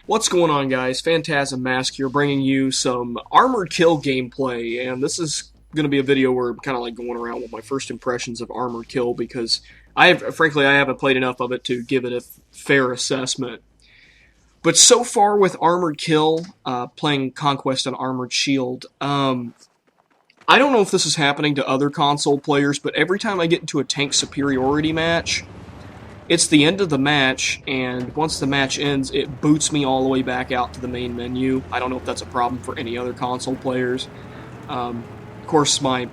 What's going on, guys? Phantasm Mask here, bringing you some Armored Kill gameplay, and this is going to be a video where I'm kind of like going around with my first impressions of Armored Kill because frankly, I haven't played enough of it to give it a fair assessment. But so far with Armored Kill, playing Conquest on Armored Shield, I don't know if this is happening to other console players, but every time I get into a tank superiority match, it's the end of the match, and once the match ends, it boots me all the way back out to the main menu. I don't know if that's a problem for any other console players. Of course, my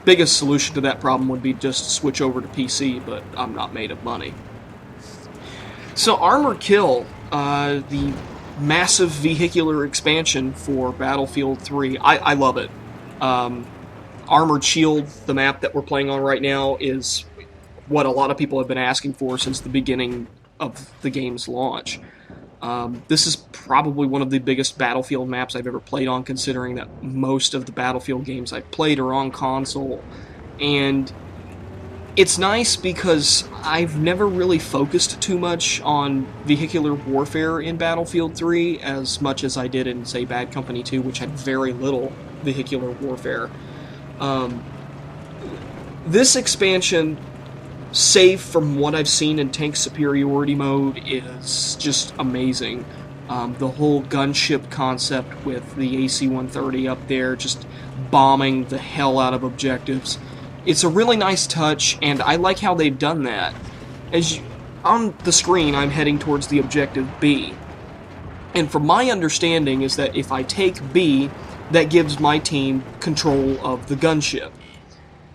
biggest solution to that problem would be just switch over to PC, but I'm not made of money. So Armored Kill, the massive vehicular expansion for Battlefield 3, I love it. Armored Shield, the map that we're playing on right now, is what a lot of people have been asking for since the beginning of the game's launch. This is probably one of the biggest Battlefield maps I've ever played on, considering that most of the Battlefield games I've played are on console. And it's nice because I've never really focused too much on vehicular warfare in Battlefield 3 as much as I did in, say, Bad Company 2, which had very little vehicular warfare. This expansion, save from what I've seen in tank superiority mode, is just amazing. The whole gunship concept with the AC-130 up there just bombing the hell out of objectives. It's a really nice touch, and I like how they've done that. On the screen, I'm heading towards the objective B. And from my understanding is that if I take B, that gives my team control of the gunship.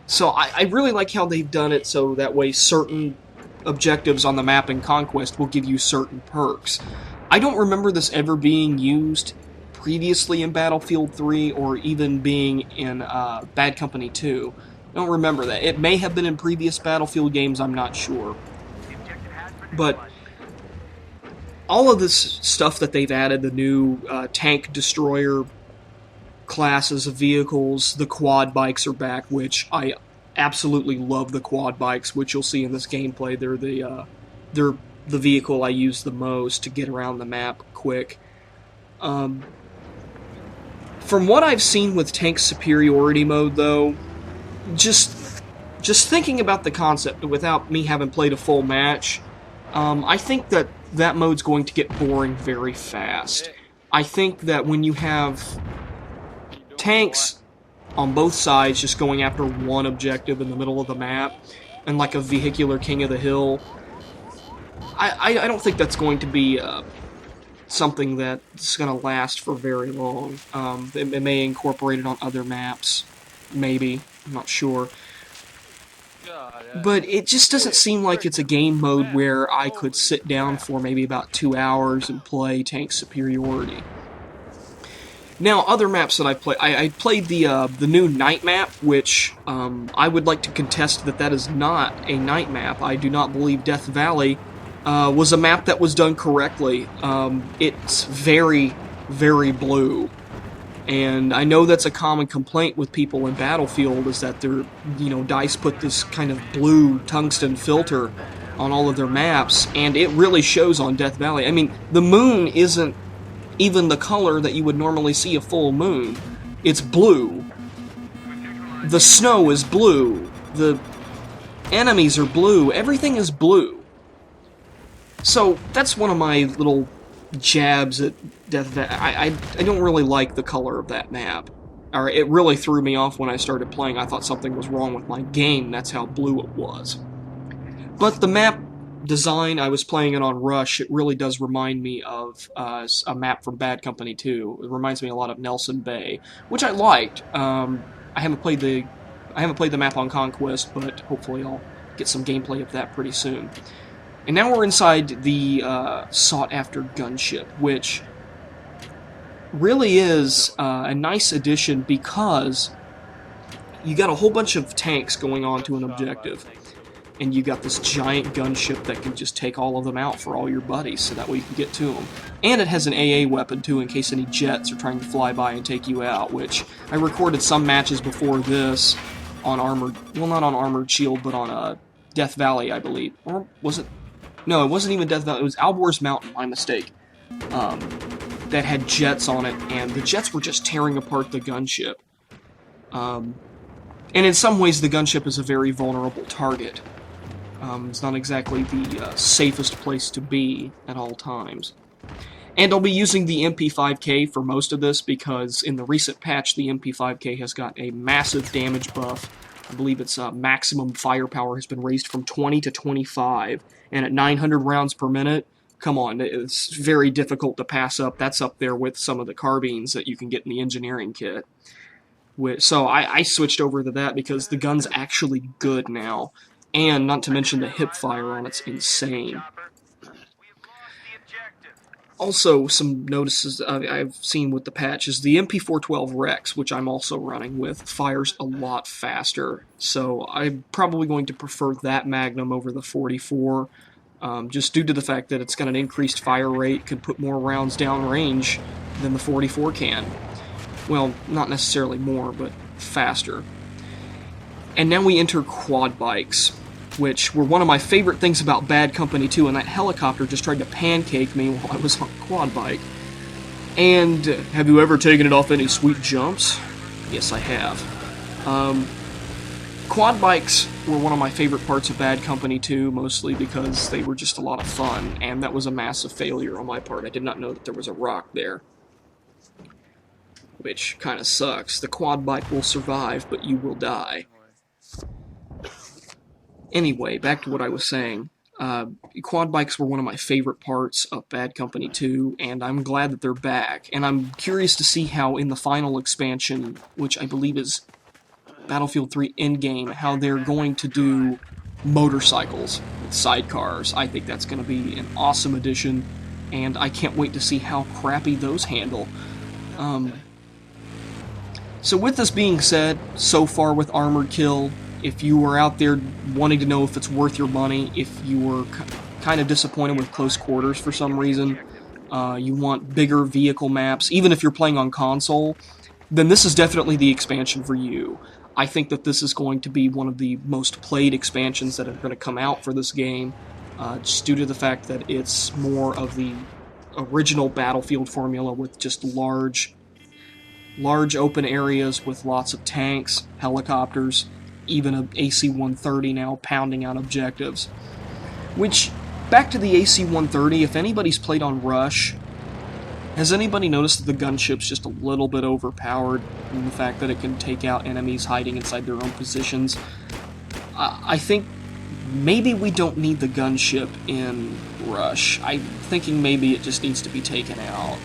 So I really like how they've done it so that way certain objectives on the map in Conquest will give you certain perks. I don't remember this ever being used previously in Battlefield 3 or even being in Bad Company 2. I don't remember that. It may have been in previous Battlefield games, I'm not sure. But all of this stuff that they've added, the new tank destroyer classes of vehicles, the quad bikes are back, which I absolutely love. The quad bikes, which you'll see in this gameplay, they're the vehicle I use the most to get around the map quick. From what I've seen with tank superiority mode, though, just thinking about the concept without me having played a full match, I think that mode's going to get boring very fast. I think that when you have tanks on both sides just going after one objective in the middle of the map, and like a vehicular king of the hill, I don't think that's going to be something that's going to last for very long. It may incorporate it on other maps, maybe, I'm not sure. But it just doesn't seem like it's a game mode where I could sit down for maybe about 2 hours and play tank superiority. Now, other maps that I've played, I played the new night map, which I would like to contest that is not a night map. I do not believe Death Valley was a map that was done correctly. It's very, very blue. And I know that's a common complaint with people in Battlefield, is that DICE put this kind of blue tungsten filter on all of their maps, and it really shows on Death Valley. I mean, the moon isn't even the color that you would normally see a full moon. It's blue. The snow is blue. The enemies are blue. Everything is blue. So that's one of my little jabs at Death Valley. I don't really like the color of that map. Or it really threw me off when I started playing. I thought something was wrong with my game. That's how blue it was. But the map design, I was playing it on Rush, it really does remind me of a map from Bad Company 2. It reminds me a lot of Nelson Bay, which I liked. I haven't played the map on Conquest, but hopefully I'll get some gameplay of that pretty soon. And now we're inside the sought-after gunship, which really is a nice addition because you got a whole bunch of tanks going on to an objective. And you got this giant gunship that can just take all of them out for all your buddies, so that way you can get to them. And it has an AA weapon, too, in case any jets are trying to fly by and take you out, which I recorded some matches before this on Armored... Well, not on Armored Shield, but on Death Valley, I believe. Or was it... No, it wasn't even Death Valley. It was Alborz Mountain, my mistake. that had jets on it, and the jets were just tearing apart the gunship. And in some ways, the gunship is a very vulnerable target. It's not exactly the safest place to be at all times. And I'll be using the MP5K for most of this because in the recent patch, the MP5K has got a massive damage buff. I believe its maximum firepower has been raised from 20 to 25, and at 900 rounds per minute, come on, it's very difficult to pass up. That's up there with some of the carbines that you can get in the engineering kit. So I switched over to that because the gun's actually good now, and not to mention the hip fire on it's insane. Also, some notices I've seen with the patch is the MP412 Rex, which I'm also running with, fires a lot faster. So I'm probably going to prefer that Magnum over the 44, just due to the fact that it's got an increased fire rate, could put more rounds down range than the 44 can. Well, not necessarily more, but faster. And now we enter quad bikes, which were one of my favorite things about Bad Company 2, and that helicopter just tried to pancake me while I was on a quad bike. And have you ever taken it off any sweet jumps? Yes, I have. Quad bikes were one of my favorite parts of Bad Company 2, mostly because they were just a lot of fun, and that was a massive failure on my part. I did not know that there was a rock there, which kind of sucks. The quad bike will survive, but you will die. Anyway, back to what I was saying. Quad bikes were one of my favorite parts of Bad Company 2, and I'm glad that they're back. And I'm curious to see how in the final expansion, which I believe is Battlefield 3 Endgame, how they're going to do motorcycles with sidecars. I think that's going to be an awesome addition, and I can't wait to see how crappy those handle. So with this being said, so far with Armored Kill, if you were out there wanting to know if it's worth your money, if you were kind of disappointed with close quarters for some reason, you want bigger vehicle maps, even if you're playing on console, then this is definitely the expansion for you. I think that this is going to be one of the most played expansions that are going to come out for this game, just due to the fact that it's more of the original Battlefield formula with just large open areas with lots of tanks, helicopters, even an AC-130 now pounding out objectives. Which, back to the AC-130, if anybody's played on Rush, has anybody noticed that the gunship's just a little bit overpowered in the fact that it can take out enemies hiding inside their own positions? I think maybe we don't need the gunship in Rush. I'm thinking maybe it just needs to be taken out.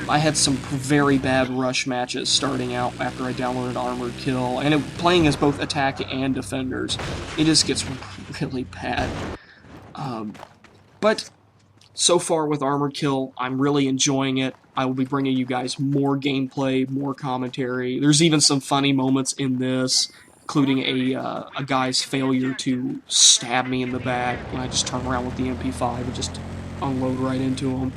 I had some very bad Rush matches starting out after I downloaded Armored Kill, and playing as both attack and defenders, it just gets really bad. But so far with Armored Kill, I'm really enjoying it. I will be bringing you guys more gameplay, more commentary. There's even some funny moments in this, including a guy's failure to stab me in the back when I just turn around with the MP5 and just unload right into him.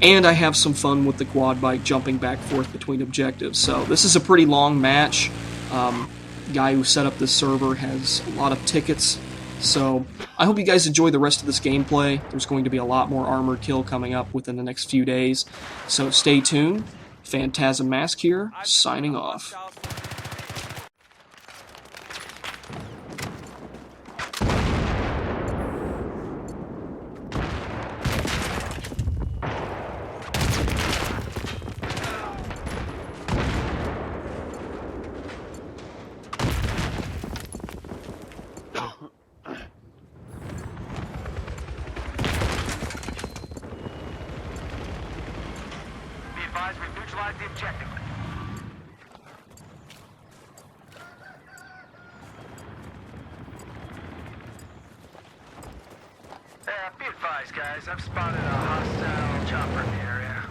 And I have some fun with the quad bike jumping back and forth between objectives. So this is a pretty long match. The guy who set up this server has a lot of tickets. So I hope you guys enjoy the rest of this gameplay. There's going to be a lot more Armored Kill coming up within the next few days. So stay tuned. Phantasm Mask here, signing off. We've neutralized the objective. Be advised, guys. I've spotted a hostile chopper in the area.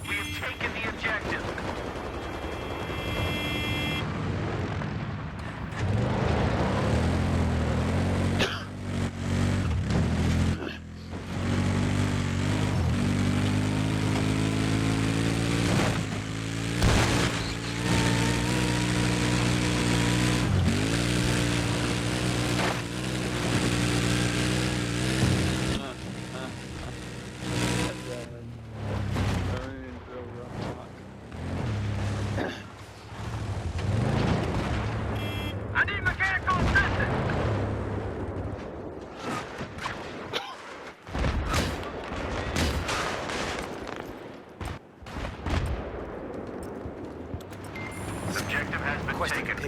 We have taken the objective.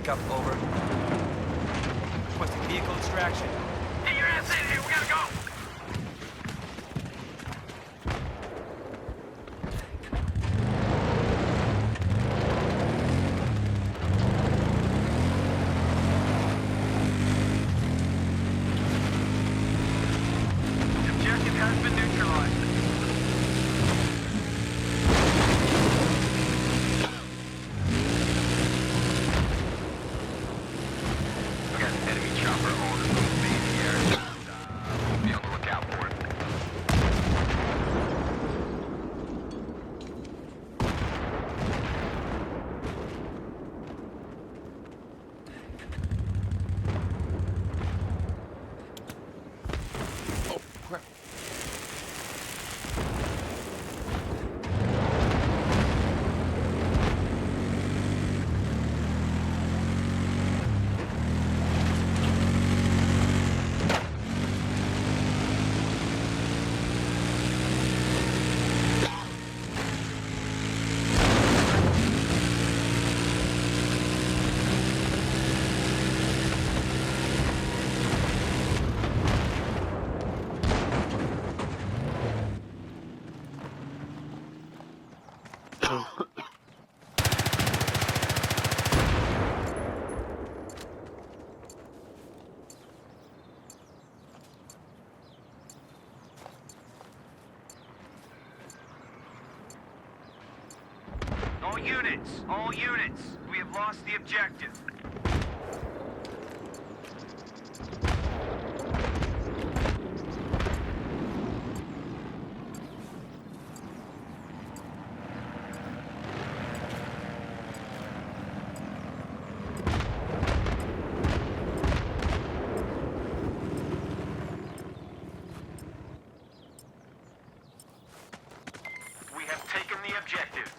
pickup, over. Requesting vehicle extraction. Get your ass in here, we gotta go! Objective has been neutralized. We got an enemy chopper on the move in here. Be on the lookout for it. Oh, crap. All units, we have lost the objective. We have taken the objective.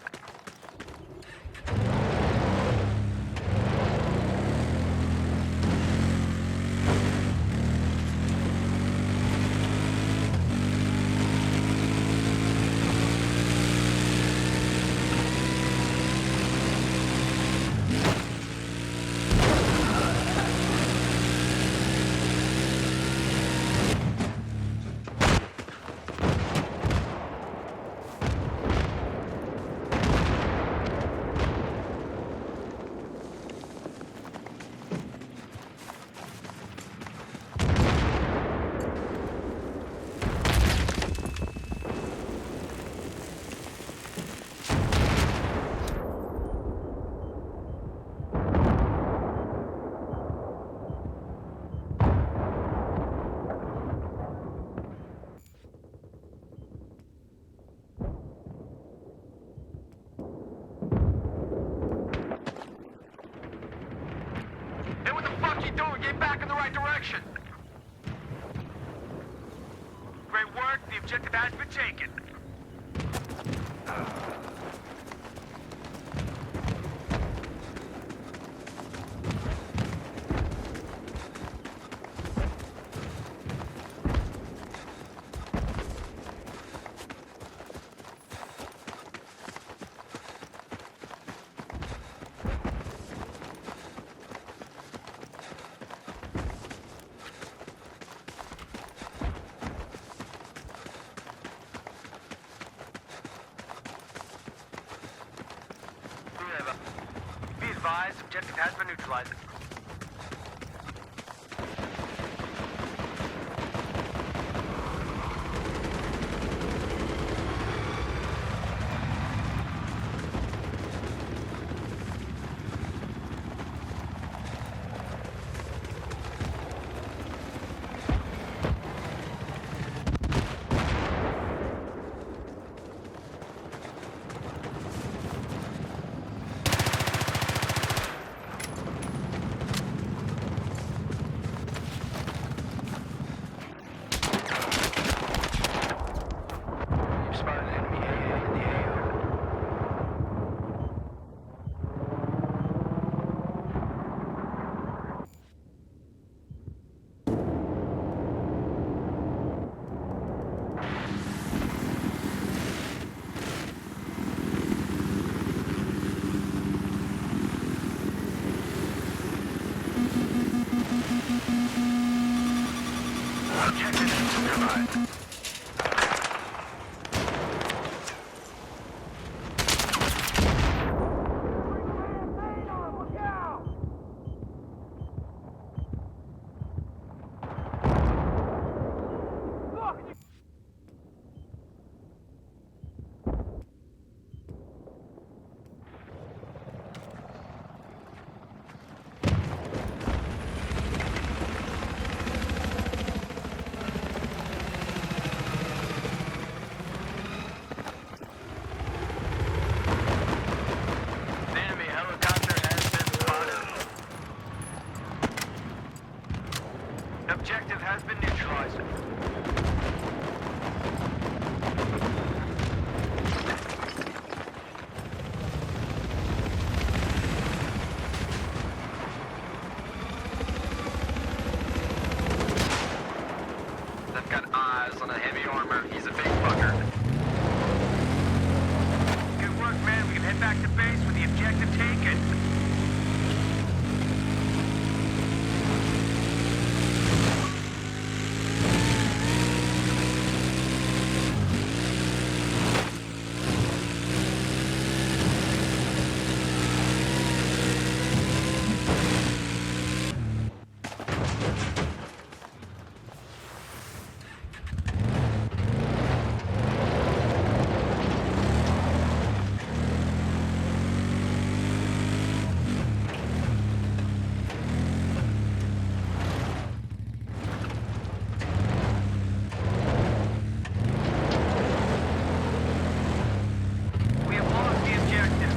Hey, what the fuck you doing? Get back in the right direction. Great work. The objective has been taken. Be advised, objective has been neutralized. The enemy helicopter has been spotted. Objective has been neutralized. They've got eyes on a heavy armor. He's a big fucker. Good work, man. We can head back to base with the objective taken. We have lost the objective.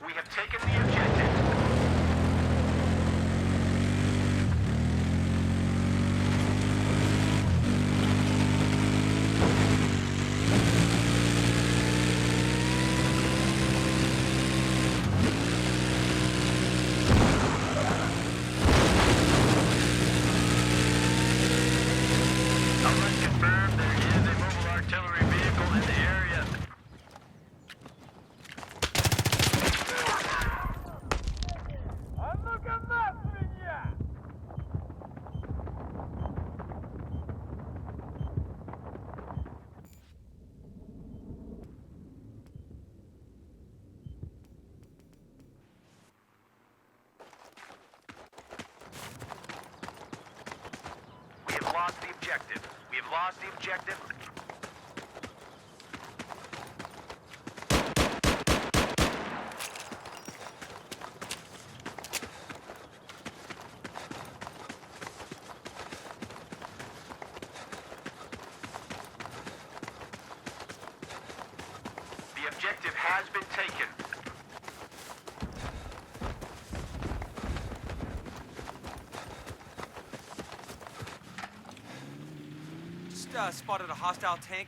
We have taken the objective. Alright, confirmed. There is a mobile artillery vehicle in the area. We have lost the objective. We have lost the objective. The objective has been taken. Just spotted a hostile tank.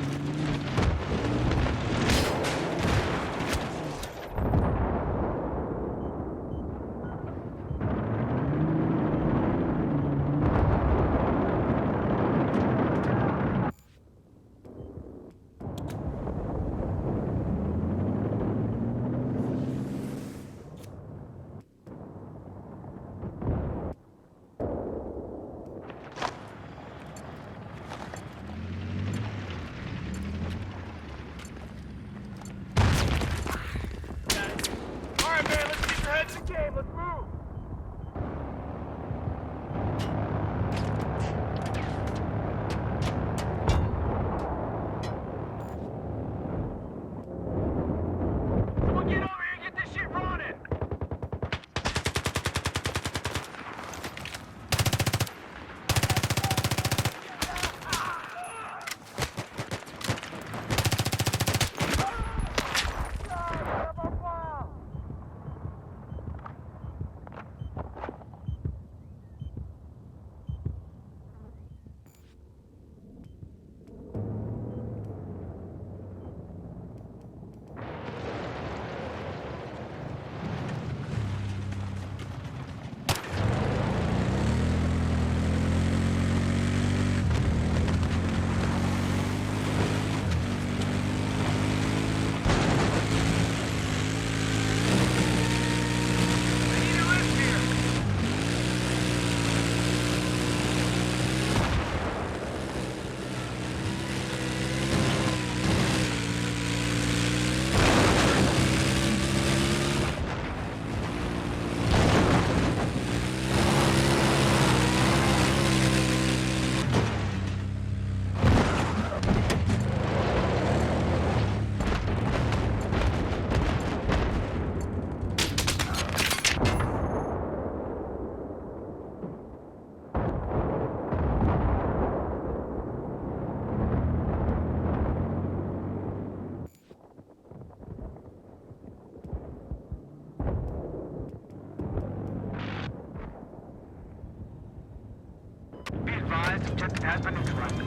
objective has been neutralized.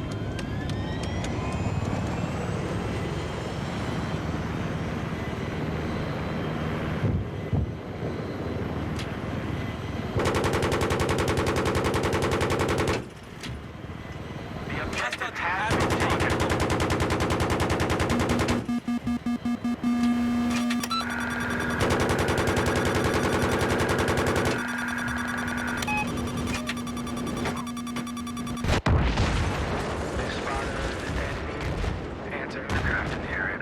The objective has been taken. They spotted enemy anti-aircraft in the area.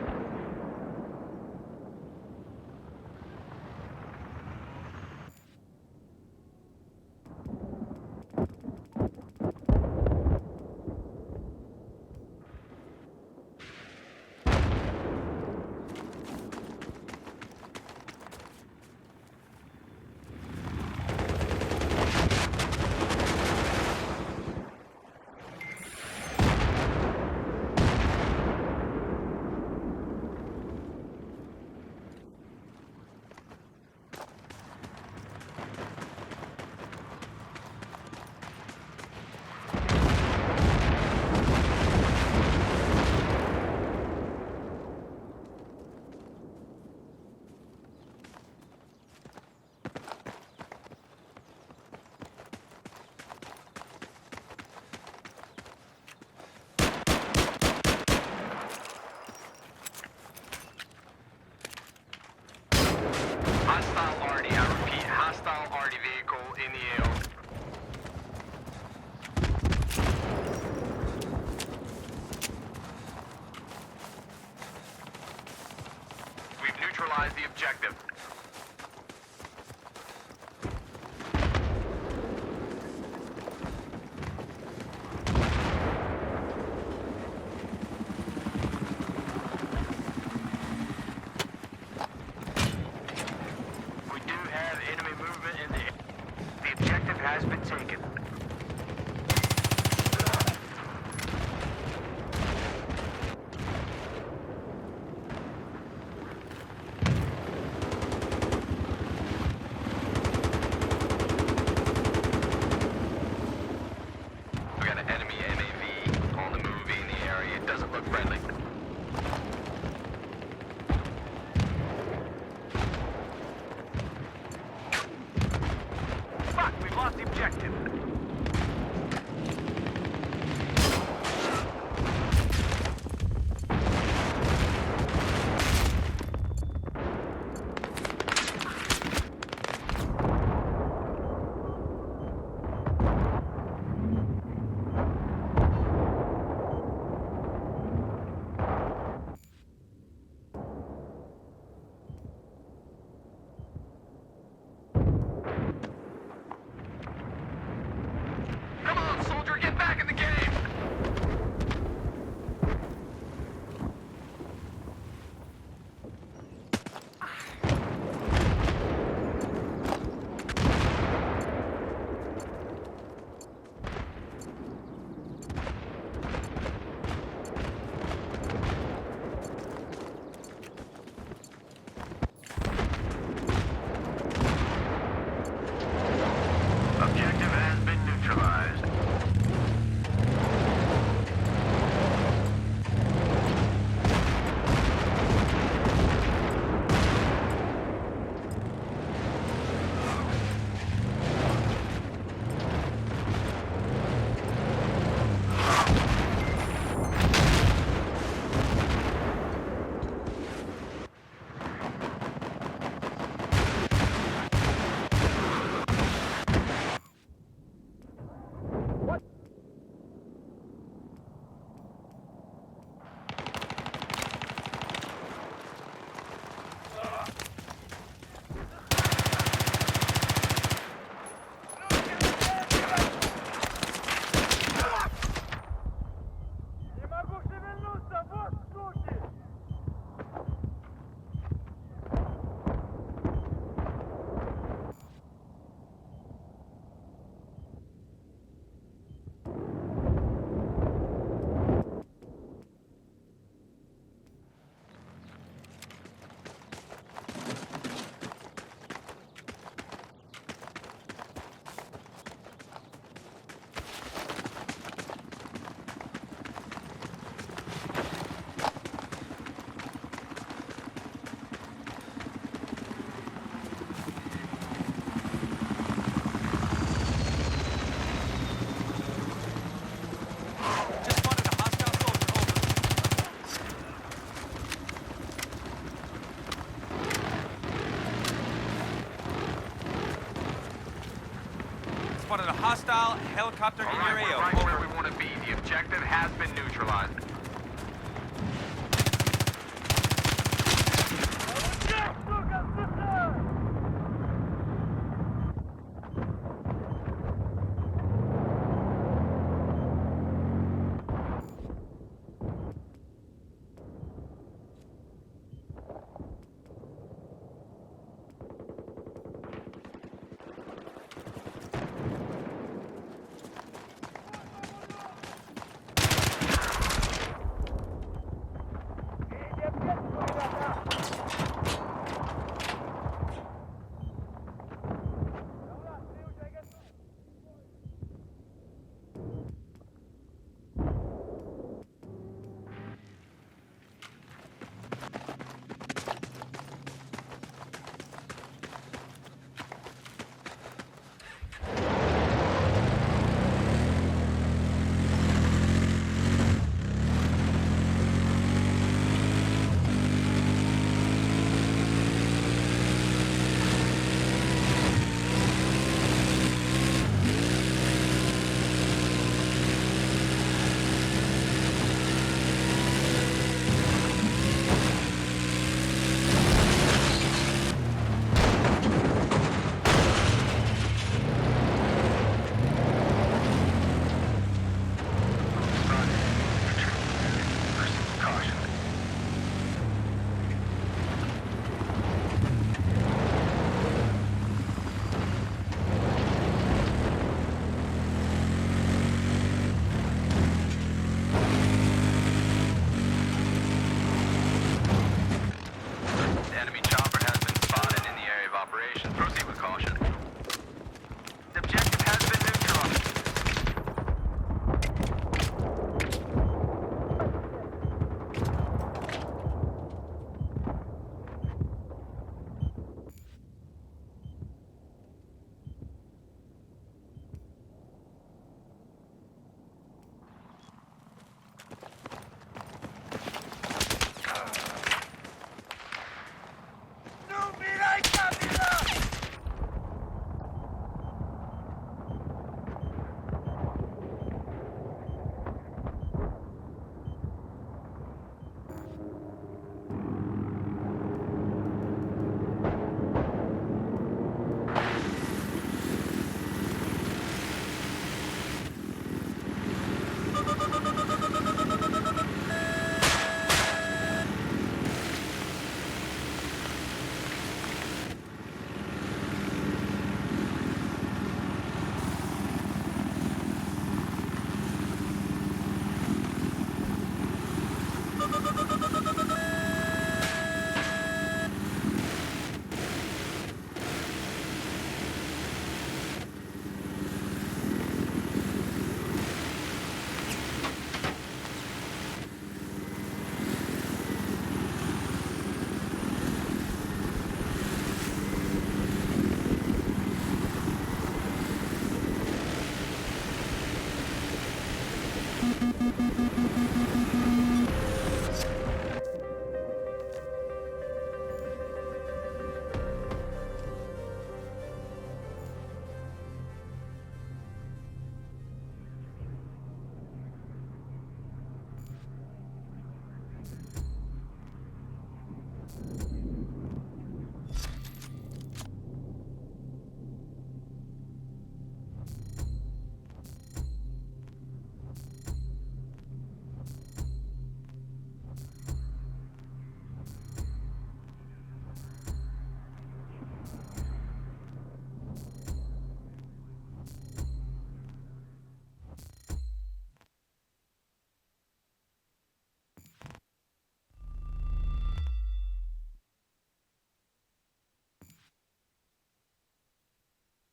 Hostile Arty, I repeat, hostile Arty vehicle in the AO. We've neutralized the objective. We do have enemy movement in the. The objective has been taken. We got an enemy MAV on the move in the area. It doesn't look friendly. Fuck, we've lost the objective. spotted a hostile helicopter in All your right, we're AO. right Over. where we want to be. The objective has been neutralized.